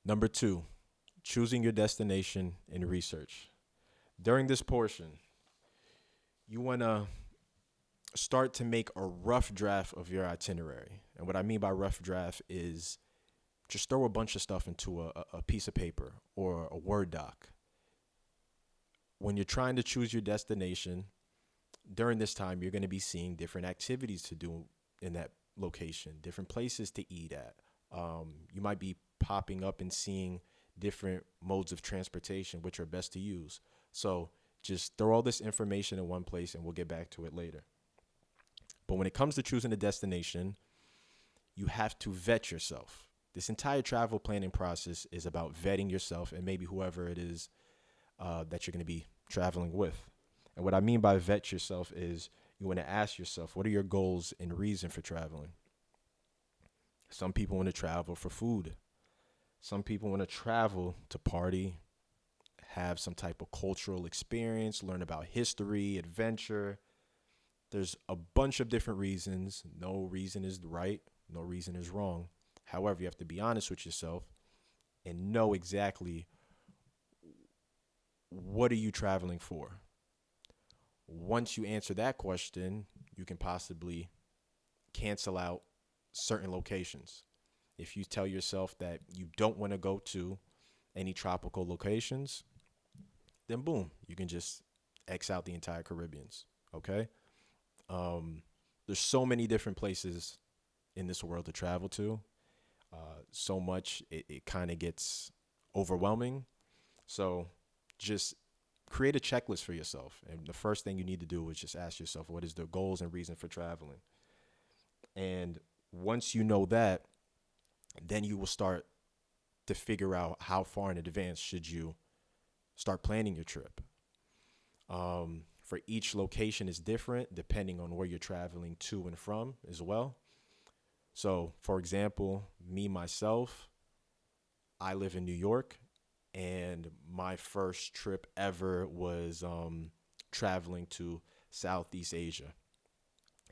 Number two, choosing your destination and research. During this portion, you want to start to make a rough draft of your itinerary. And what I mean by rough draft is just throw a bunch of stuff into a piece of paper or a Word doc. When you're trying to choose your destination, during this time, you're going to be seeing different activities to do in that location, different places to eat at. You might be popping up and seeing different modes of transportation, which are best to use. So just throw all this information in one place and we'll get back to it later. But when it comes to choosing a destination, you have to vet yourself. This entire travel planning process is about vetting yourself and maybe whoever it is that you're going to be traveling with. And what I mean by vet yourself is you want to ask yourself, what are your goals and reason for traveling? Some people want to travel for food. Some people want to travel to party, have some type of cultural experience, learn about history, adventure. There's a bunch of different reasons. No reason is right. No reason is wrong. However, you have to be honest with yourself and know exactly what are you traveling for. Once you answer that question, you can possibly cancel out certain locations. If you tell yourself that you don't want to go to any tropical locations, then boom, you can just X out the entire Caribbeans. Okay? There's so many different places in this world to travel to. So much it kind of gets overwhelming. So just create a checklist for yourself. And the first thing you need to do is just ask yourself, what is the goals and reason for traveling? And once you know that, then you will start to figure out how far in advance should you start planning your trip. For each location is different depending on where you're traveling to and from as well. So, for example, me, myself, I live in New York, and my first trip ever was traveling to Southeast Asia.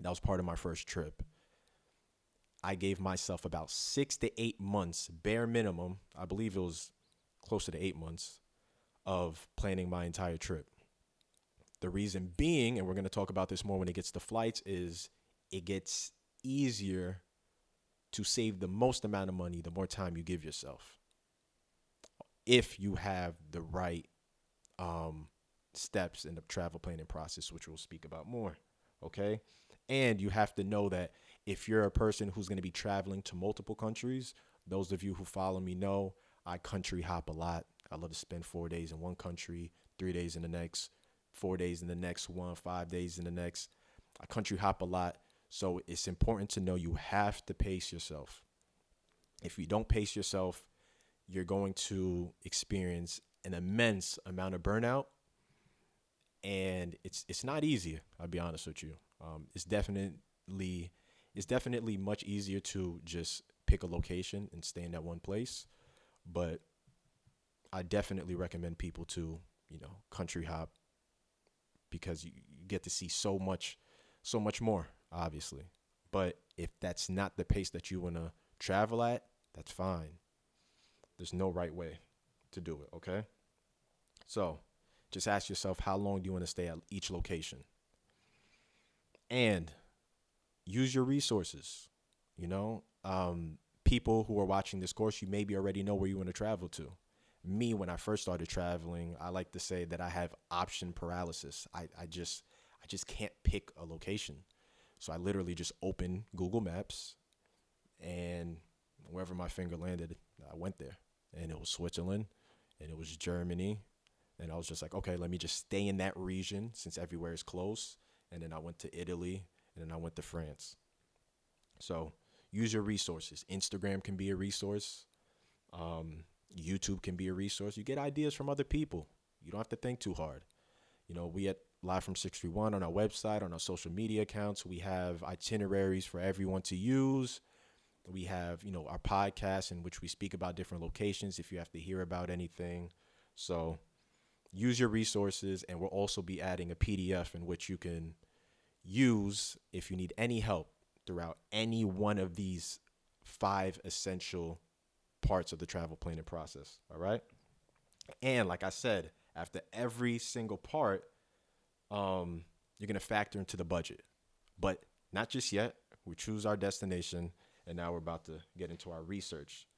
That was part of my first trip. I gave myself about 6 to 8 months, bare minimum. I believe it was closer to 8 months of planning my entire trip. The reason being, and we're going to talk about this more when it gets to flights, is it gets easier to save the most amount of money the more time you give yourself. If you have the right steps in the travel planning process, which we'll speak about more. Okay. And you have to know that if you're a person who's going to be traveling to multiple countries, those of you who follow me know I country hop a lot. I love to spend 4 days in one country, 3 days in the next, 4 days in the next one, 5 days in the next. I country hop a lot. So it's important to know you have to pace yourself. If you don't pace yourself, you're going to experience an immense amount of burnout, and it's not easy. I'll be honest with you. It's definitely much easier to just pick a location and stay in that one place, but I definitely recommend people to country hop because you get to see so much more, obviously. But if that's not the pace that you want to travel at, that's fine. There's no right way to do it, okay? So just ask yourself, how long do you want to stay at each location? And use your resources. People who are watching this course, you maybe already know where you want to travel to. Me, when I first started traveling, I like to say that I have option paralysis. I just can't pick a location. So I literally just open Google Maps, and wherever my finger landed, I went there. And it was Switzerland, and it was Germany. And I was just like, okay, let me just stay in that region since everywhere is close. And then I went to Italy, and then I went to France. So use your resources. Instagram can be a resource. YouTube can be a resource. You get ideas from other people. You don't have to think too hard. We at Live from 631 on our website, on our social media accounts, we have itineraries for everyone to use. We have, our podcast in which we speak about different locations if you have to hear about anything. So use your resources, and we'll also be adding a PDF in which you can use if you need any help throughout any one of these 5 essential parts of the travel planning process. All right. And like I said, after every single part, you're going to factor into the budget. But not just yet. We choose our destination, and now we're about to get into our research.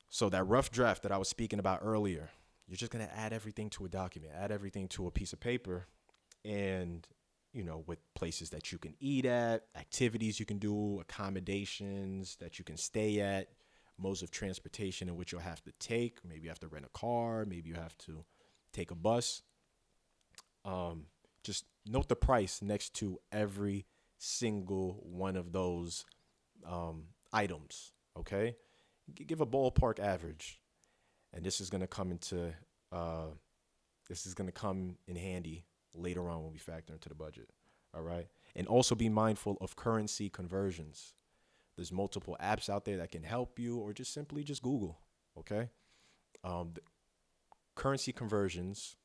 So that rough draft that I was speaking about earlier, you're just going to add everything to a document, add everything to a piece of paper, and, with places that you can eat at, activities you can do, accommodations that you can stay at, modes of transportation in which you'll have to take. Maybe you have to rent a car. Maybe you have to take a bus. Just note the price next to every single one of those items, okay? Give a ballpark average, and this is going to come in handy later on when we factor into the budget, all right? And also be mindful of currency conversions. There's multiple apps out there that can help you, or just simply just Google, okay? The currency conversions,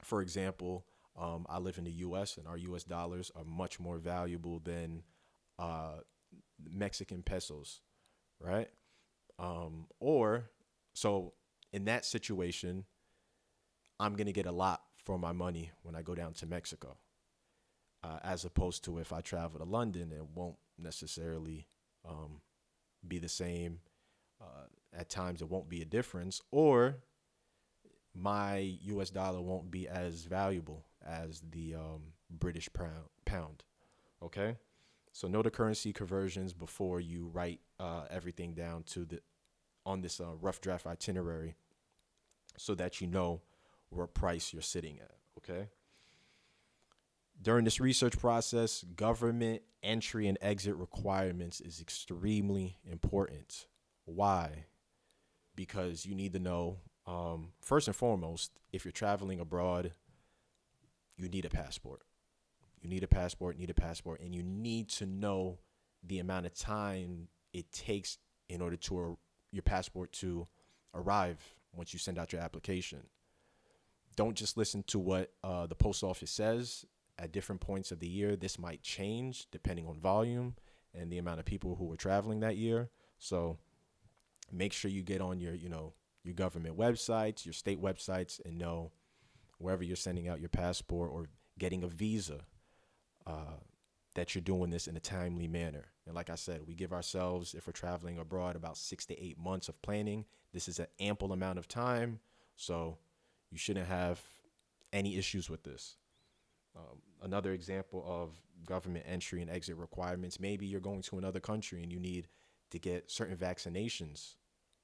for example, I live in the U.S., and our U.S. dollars are much more valuable than Mexican pesos, right? So in that situation, I'm going to get a lot for my money when I go down to Mexico, as opposed to if I travel to London, it won't necessarily be the same. At times, it won't be a difference, or my U.S. dollar won't be as valuable as the British pound. Okay, so know the currency conversions before you write everything down on this rough draft itinerary, so that you know what price you're sitting at. Okay. During this research process, government entry and exit requirements is extremely important. Why? Because you need to know, first and foremost, if you're traveling abroad, you need a passport. You need a passport, and you need to know the amount of time it takes in order to your passport to arrive once you send out your application. Don't just listen to what the post office says. At different points of the year, this might change depending on volume and the amount of people who were traveling that year. So make sure you get on your government websites, your state websites, and know wherever you're sending out your passport or getting a visa, that you're doing this in a timely manner. And like I said, we give ourselves, if we're traveling abroad, about 6 to 8 months of planning. This is an ample amount of time, so you shouldn't have any issues with this. Another example of government entry and exit requirements, maybe you're going to another country and you need to get certain vaccinations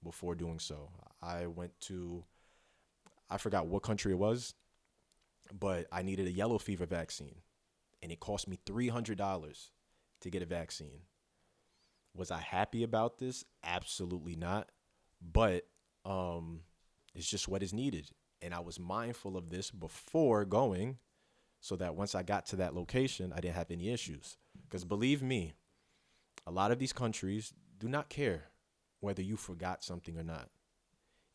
before doing so. I forgot what country it was, but I needed a yellow fever vaccine, and it cost me $300 to get a vaccine. Was I happy about this? Absolutely not. But it's just what is needed. And I was mindful of this before going, so that once I got to that location, I didn't have any issues. Because believe me, a lot of these countries do not care whether you forgot something or not.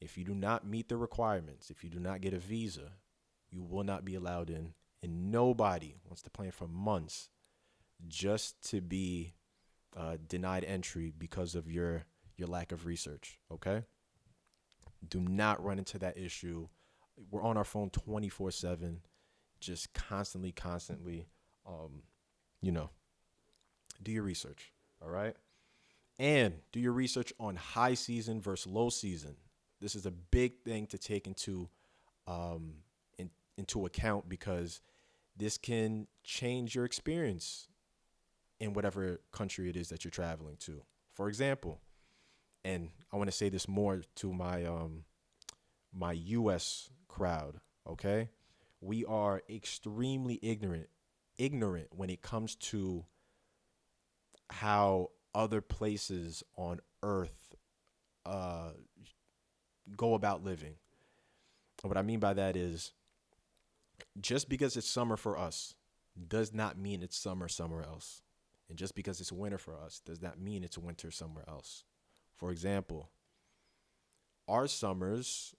If you do not meet the requirements, if you do not get a visa, you will not be allowed in. And nobody wants to plan for months just to be denied entry because of your lack of research, okay? Do not run into that issue. We're on our phone 24/7. Just constantly, do your research, all right? And do your research on high season versus low season. This is a big thing to take into account, because this can change your experience in whatever country it is that you're traveling to. For example, and I want to say this more to my U.S. crowd, okay? We are extremely ignorant when it comes to how other places on earth go about living. What I mean by that is, just because it's summer for us does not mean it's summer somewhere else. And just because it's winter for us does not mean it's winter somewhere else. For example, our summers,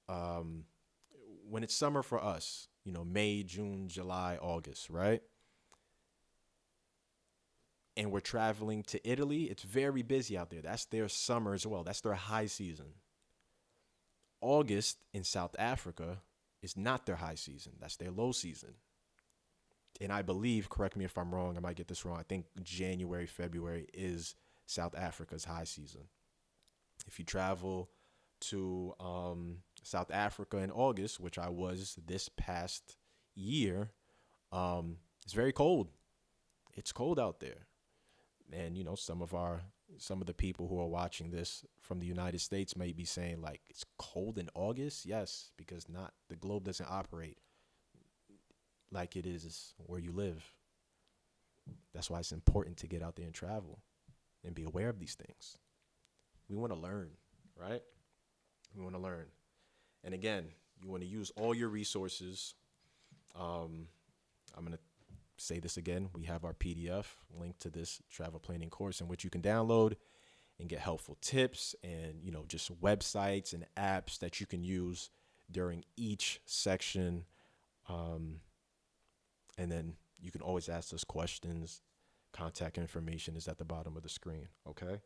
when it's summer for us, May, June, July, August, right? and we're traveling to Italy, it's very busy out there. That's their summer as well. That's their high season. August in South Africa is not their high season. That's their low season. And I believe, correct me if I'm wrong, I might get this wrong. I think January, February is South Africa's high season. If you travel to South Africa in August, which I was this past year, it's very cold. It's cold out there. And, some of the people who are watching this from the United States may be saying, like, it's cold in August. Yes, because the globe doesn't operate like it is where you live. That's why it's important to get out there and travel and be aware of these things. We want to learn, right? We want to learn. And again, you want to use all your resources. I'm going to say this again. We have our PDF linked to this travel planning course in which you can download and get helpful tips and, just websites and apps that you can use during each section. And then you can always ask us questions. Contact information is at the bottom of the screen. Okay.